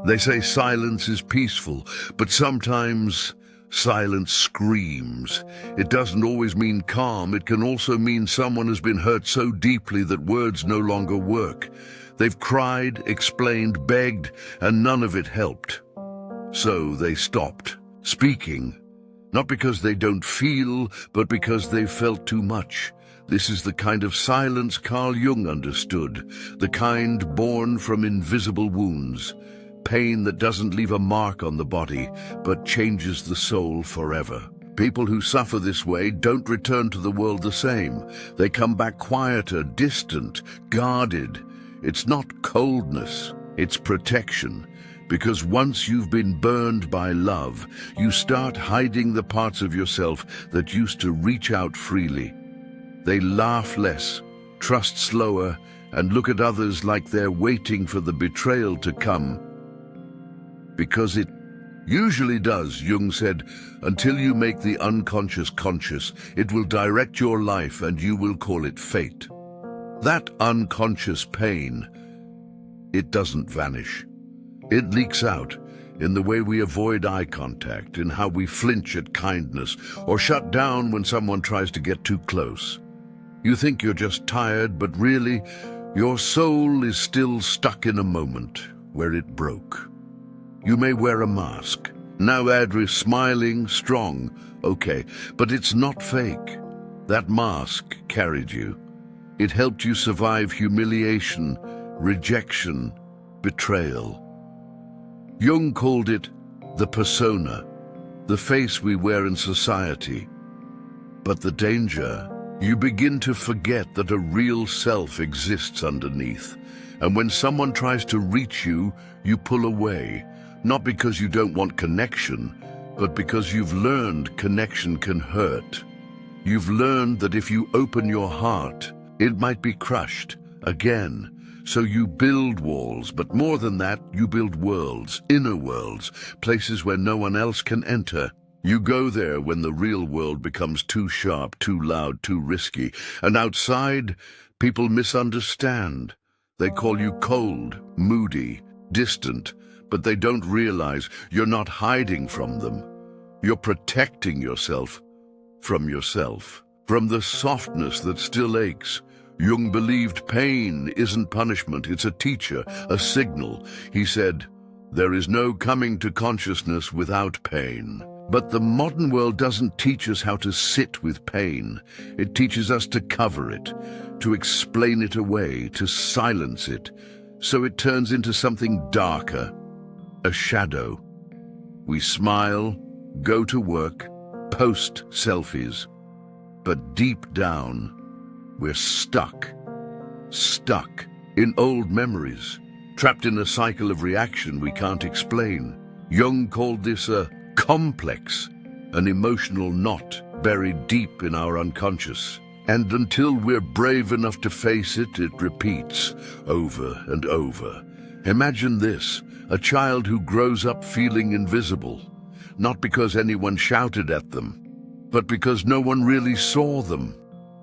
They say silence is peaceful, but sometimes silence screams. It doesn't always mean calm. It can also mean someone has been hurt so deeply that words no longer work. They've cried, explained, begged, and none of it helped. So they stopped speaking, not because they don't feel, but because they felt too much. This is the kind of silence Carl Jung understood, the kind born from invisible wounds. Pain that doesn't leave a mark on the body, but changes the soul forever. People who suffer this way don't return to the world the same. They come back quieter, distant, guarded. It's not coldness, it's protection. Because once you've been burned by love, you start hiding the parts of yourself that used to reach out freely. They laugh less, trust slower, and look at others like they're waiting for the betrayal to come. Because it usually does, Jung said, until you make the unconscious conscious, it will direct your life and you will call it fate. That unconscious pain, it doesn't vanish. It leaks out in the way we avoid eye contact, in how we flinch at kindness, or shut down when someone tries to get too close. You think you're just tired, but really, your soul is still stuck in a moment where it broke. You may wear a mask. Now Adri's smiling, strong, okay, but it's not fake. That mask carried you. It helped you survive humiliation, rejection, betrayal. Jung called it the persona, the face we wear in society. But the danger, you begin to forget that a real self exists underneath. And when someone tries to reach you, you pull away. Not because you don't want connection, but because you've learned connection can hurt. You've learned that if you open your heart, it might be crushed again. So you build walls, but more than that, you build worlds, inner worlds, places where no one else can enter. You go there when the real world becomes too sharp, too loud, too risky. And outside, people misunderstand. They call you cold, moody, distant, but they don't realize you're not hiding from them. You're protecting yourself, from the softness that still aches. Jung believed pain isn't punishment, it's a teacher, a signal. He said, there is no coming to consciousness without pain. But the modern world doesn't teach us how to sit with pain. It teaches us to cover it, to explain it away, to silence it, so it turns into something darker, a shadow. We smile, go to work, post selfies, but deep down, we're stuck in old memories, trapped in a cycle of reaction we can't explain. Jung called this a complex, an emotional knot buried deep in our unconscious. And until we're brave enough to face it, it repeats over and over. Imagine this, a child who grows up feeling invisible, not because anyone shouted at them, but because no one really saw them.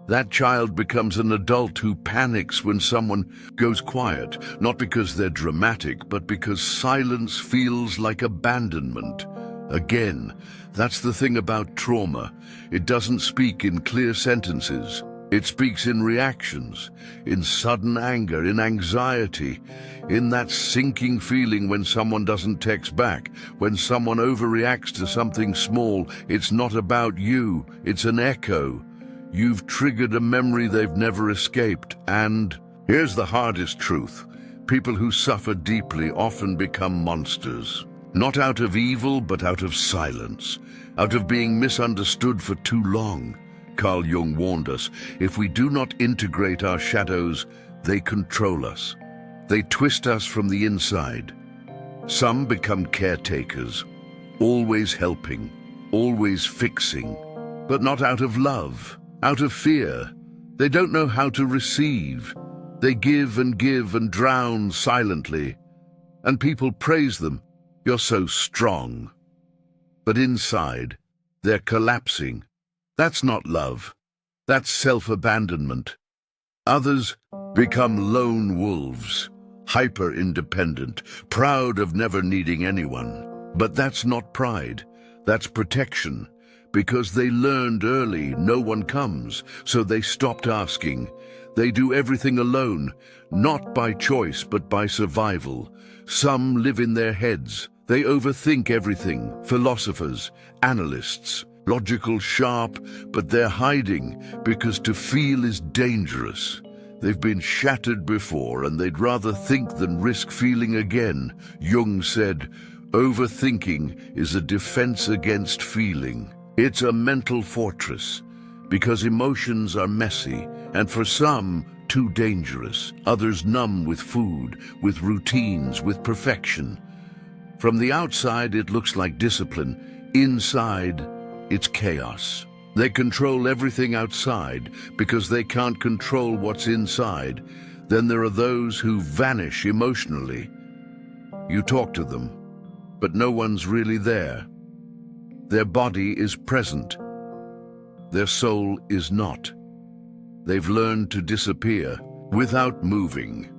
That child becomes an adult who panics when someone goes quiet, not because they're dramatic, but because silence feels like abandonment. Again, that's the thing about trauma. It doesn't speak in clear sentences. It speaks in reactions, in sudden anger, in anxiety, in that sinking feeling when someone doesn't text back, when someone overreacts to something small. It's not about you, it's an echo. You've triggered a memory they've never escaped, and here's the hardest truth. People who suffer deeply often become monsters. Not out of evil, but out of silence, out of being misunderstood for too long. Carl Jung warned us, if we do not integrate our shadows, they control us. They twist us from the inside. Some become caretakers, always helping, always fixing, but not out of love, out of fear. They don't know how to receive. They give and drown silently. And people praise them. You're so strong. But inside, they're collapsing. That's not love. That's self-abandonment. Others become lone wolves, hyper-independent, proud of never needing anyone. But that's not pride, that's protection. Because they learned early no one comes, so they stopped asking. They do everything alone, not by choice but by survival. Some live in their heads. They overthink everything. Philosophers, analysts, logical, sharp, but they're hiding because to feel is dangerous. They've been shattered before and they'd rather think than risk feeling again. Jung said, overthinking is a defense against feeling. It's a mental fortress, because emotions are messy, and for some, too dangerous. Others numb with food, with routines, with perfection. From the outside, it looks like discipline. Inside, it's chaos. They control everything outside because they can't control what's inside. Then there are those who vanish emotionally. You talk to them, but no one's really there. Their body is present. Their soul is not. They've learned to disappear without moving.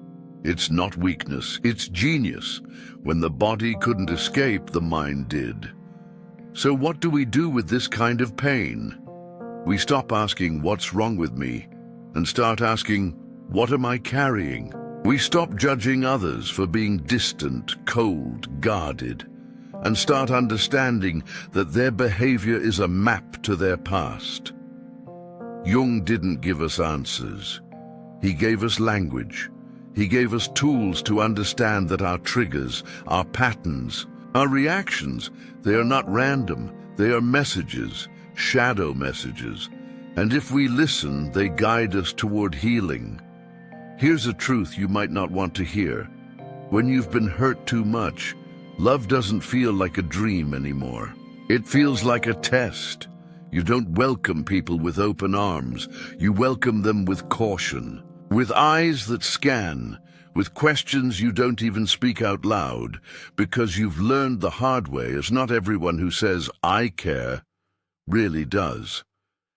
It's not weakness, it's genius. When the body couldn't escape, the mind did. So what do we do with this kind of pain? We stop asking, what's wrong with me? And start asking, what am I carrying? We stop judging others for being distant, cold, guarded, and start understanding that their behavior is a map to their past. Jung didn't give us answers. He gave us language. He gave us tools to understand that our triggers, our patterns, our reactions, they are not random. They are messages, shadow messages. And if we listen, they guide us toward healing. Here's a truth you might not want to hear. When you've been hurt too much, love doesn't feel like a dream anymore. It feels like a test. You don't welcome people with open arms. You welcome them with caution, with eyes that scan, with questions you don't even speak out loud, because you've learned the hard way as not everyone who says, I care, really does.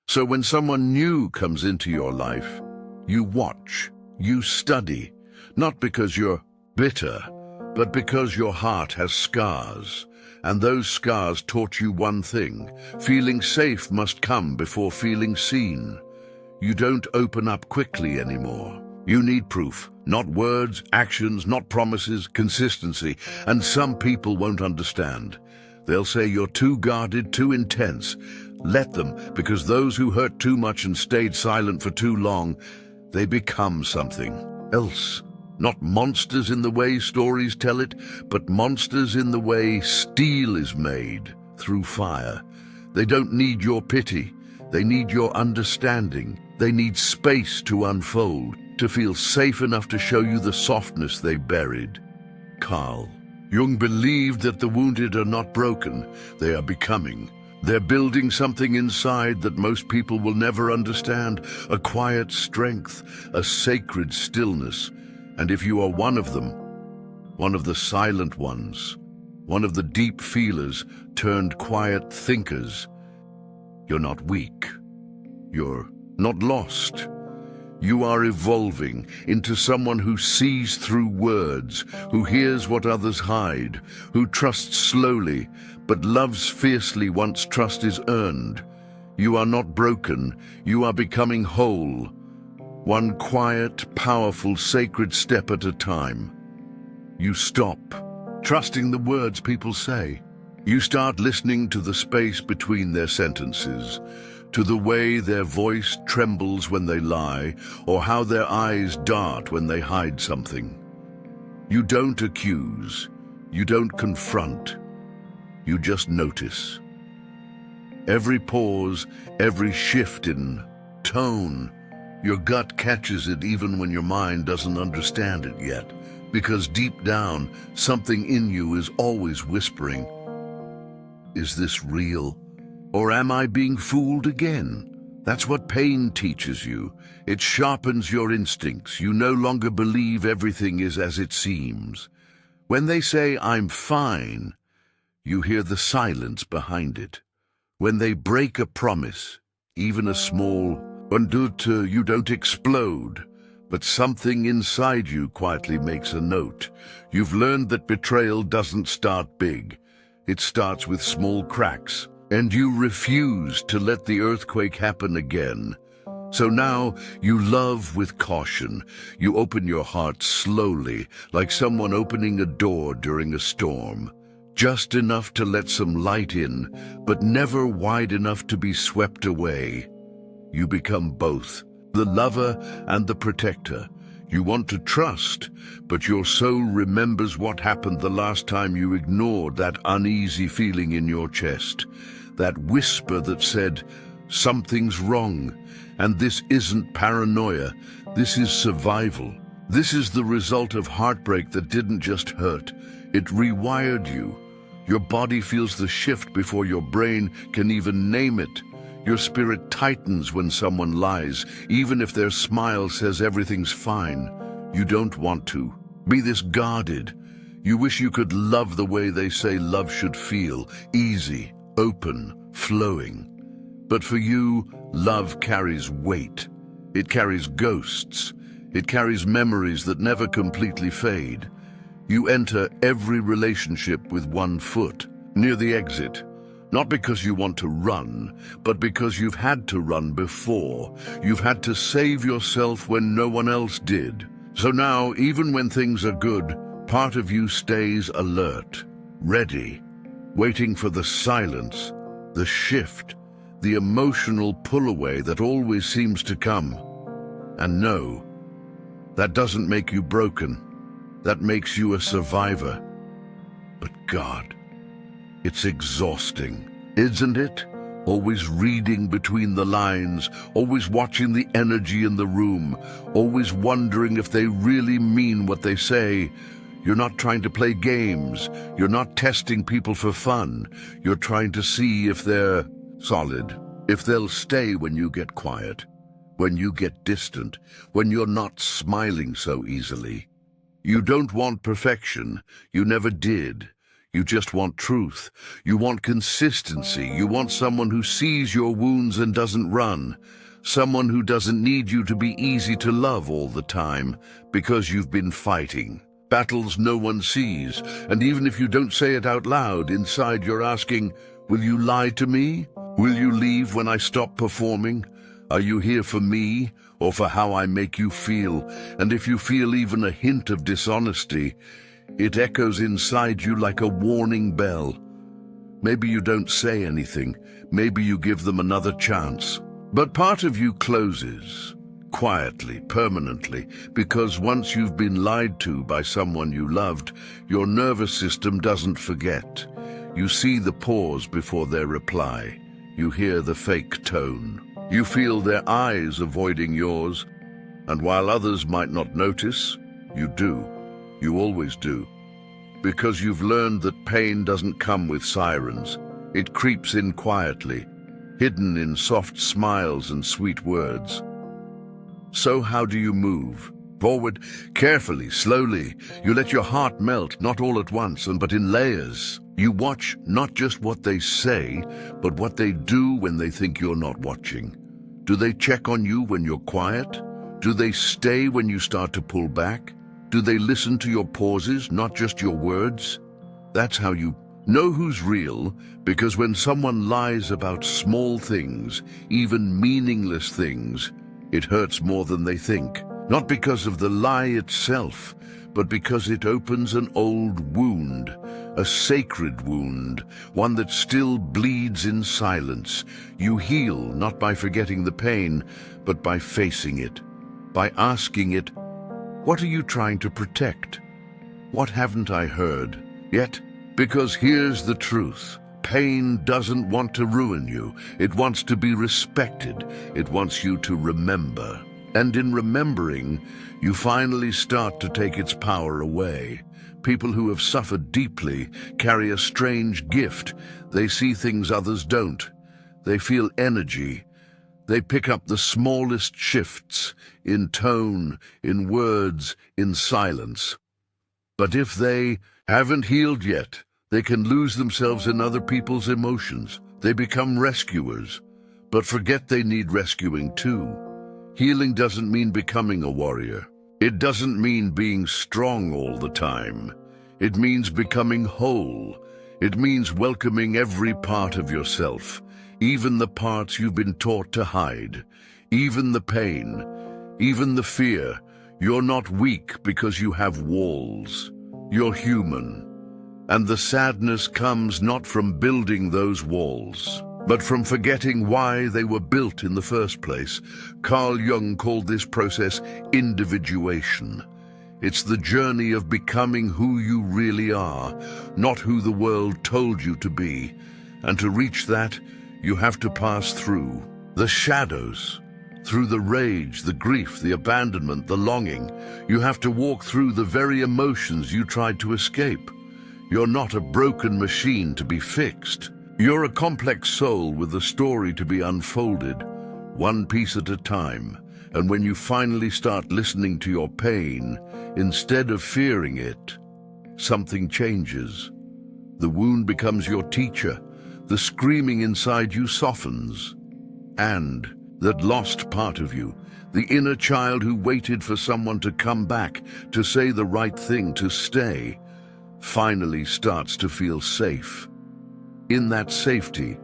So when someone new comes into your life, you watch, you study, not because you're bitter, but because your heart has scars, and those scars taught you one thing: feeling safe must come before feeling seen. You don't open up quickly anymore. You need proof, not words, actions, not promises, consistency, and some people won't understand. They'll say you're too guarded, too intense. Let them, because those who hurt too much and stayed silent for too long, they become something else. Not monsters in the way stories tell it, but monsters in the way steel is made, through fire. They don't need your pity. They need your understanding. They need space to unfold, to feel safe enough to show you the softness they buried. Carl Jung believed that the wounded are not broken, they are becoming. They're building something inside that most people will never understand, a quiet strength, a sacred stillness. And if you are one of them, one of the silent ones, one of the deep feelers turned quiet thinkers, you're not weak. You're not lost. You are evolving into someone who sees through words, who hears what others hide, who trusts slowly, but loves fiercely once trust is earned. You are not broken. You are becoming whole. One quiet, powerful, sacred step at a time. You stop trusting the words people say. You start listening to the space between their sentences, to the way their voice trembles when they lie, or how their eyes dart when they hide something. You don't accuse. You don't confront. You just notice. Every pause, every shift in tone, your gut catches it even when your mind doesn't understand it yet, because deep down, something in you is always whispering, is this real? Or am I being fooled again? That's what pain teaches you. It sharpens your instincts. You no longer believe everything is as it seems. When they say, I'm fine, you hear the silence behind it. When they break a promise, even a small, you don't explode, But something inside you quietly makes a note. You've learned that betrayal doesn't start big. It starts with small cracks, and you refuse to let the earthquake happen again. So now you love with caution. You open your heart slowly, like someone opening a door during a storm. Just enough to let some light in, but never wide enough to be swept away. You become both, the lover and the protector. You want to trust, but your soul remembers what happened the last time you ignored that uneasy feeling in your chest, that whisper that said, "Something's wrong." And this isn't paranoia, this is survival. This is the result of heartbreak that didn't just hurt, it rewired you. Your body feels the shift before your brain can even name it. Your spirit tightens when someone lies, even if their smile says everything's fine. You don't want to be this guarded. You wish you could love the way they say love should feel, easy, open, flowing. But for you, love carries weight. It carries ghosts. It carries memories that never completely fade. You enter every relationship with one foot, near the exit. Not because you want to run, but because you've had to run before. You've had to save yourself when no one else did. So now, even when things are good, part of you stays alert, ready, waiting for the silence, the shift, the emotional pull-away that always seems to come. And no, that doesn't make you broken. That makes you a survivor. But God, it's exhausting, isn't it? Always reading between the lines, always watching the energy in the room, always wondering if they really mean what they say. You're not trying to play games. You're not testing people for fun. You're trying to see if they're solid, if they'll stay when you get quiet, when you get distant, when you're not smiling so easily. You don't want perfection. You never did. You just want truth. You want consistency. You want someone who sees your wounds and doesn't run. Someone who doesn't need you to be easy to love all the time because you've been fighting battles no one sees. And even if you don't say it out loud, inside you're asking, will you lie to me? Will you leave when I stop performing? Are you here for me or for how I make you feel? And if you feel even a hint of dishonesty, it echoes inside you like a warning bell. Maybe you don't say anything. Maybe you give them another chance. But part of you closes, quietly, permanently, because once you've been lied to by someone you loved, your nervous system doesn't forget. You see the pause before their reply. You hear the fake tone. You feel their eyes avoiding yours. And while others might not notice, you do. You always do. Because you've learned that pain doesn't come with sirens. It creeps in quietly, hidden in soft smiles and sweet words. So how do you move? Forward, carefully, slowly. You let your heart melt, not all at once, but in layers. You watch not just what they say, but what they do when they think you're not watching. Do they check on you when you're quiet? Do they stay when you start to pull back? Do they listen to your pauses, not just your words? That's how you know who's real, because when someone lies about small things, even meaningless things, it hurts more than they think. Not because of the lie itself, but because it opens an old wound, a sacred wound, one that still bleeds in silence. You heal not by forgetting the pain, but by facing it, by asking it, what are you trying to protect? What haven't I heard yet? Because here's the truth. Pain doesn't want to ruin you. It wants to be respected. It wants you to remember. And in remembering, you finally start to take its power away. People who have suffered deeply carry a strange gift. They see things others don't. They feel energy. They pick up the smallest shifts in tone, in words, in silence. But if they haven't healed yet, they can lose themselves in other people's emotions. They become rescuers, but forget they need rescuing too. Healing doesn't mean becoming a warrior. It doesn't mean being strong all the time. It means becoming whole. It means welcoming every part of yourself, even the parts you've been taught to hide, even the pain, even the fear. You're not weak because you have walls. You're human. And the sadness comes not from building those walls, but from forgetting why they were built in the first place. Carl Jung called this process individuation. It's the journey of becoming who you really are, not who the world told you to be. And to reach that, you have to pass through the shadows, through the rage, the grief, the abandonment, the longing. You have to walk through the very emotions you tried to escape. You're not a broken machine to be fixed. You're a complex soul with a story to be unfolded, one piece at a time. And when you finally start listening to your pain, instead of fearing it, something changes. The wound becomes your teacher. The screaming inside you softens. And that lost part of you, the inner child who waited for someone to come back, to say the right thing, to stay, finally starts to feel safe. In that safety,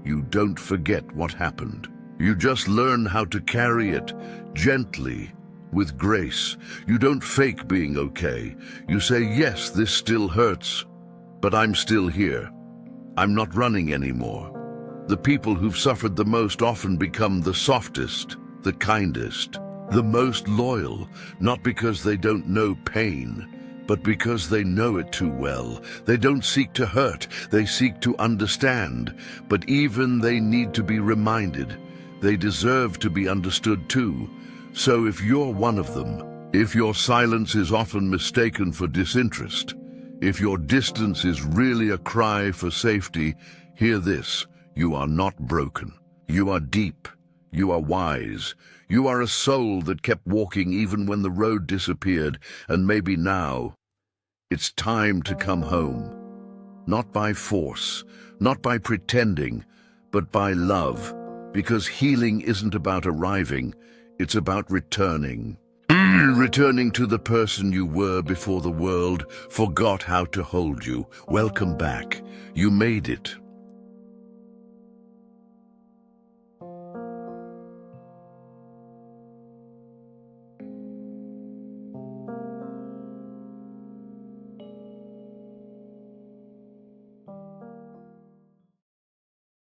you don't forget what happened. You just learn how to carry it gently, with grace. You don't fake being okay. You say, yes, this still hurts, but I'm still here. I'm not running anymore. The people who've suffered the most often become the softest, the kindest, the most loyal, not because they don't know pain, but because they know it too well. They don't seek to hurt, they seek to understand. But even they need to be reminded. They deserve to be understood too. So if you're one of them, if your silence is often mistaken for disinterest, if your distance is really a cry for safety, hear this: you are not broken. You are deep. You are wise. You are a soul that kept walking even when the road disappeared, and maybe now it's time to come home. Not by force, not by pretending, but by love. Because healing isn't about arriving, it's about returning. Returning to the person you were before the world forgot how to hold you. Welcome back. You made it.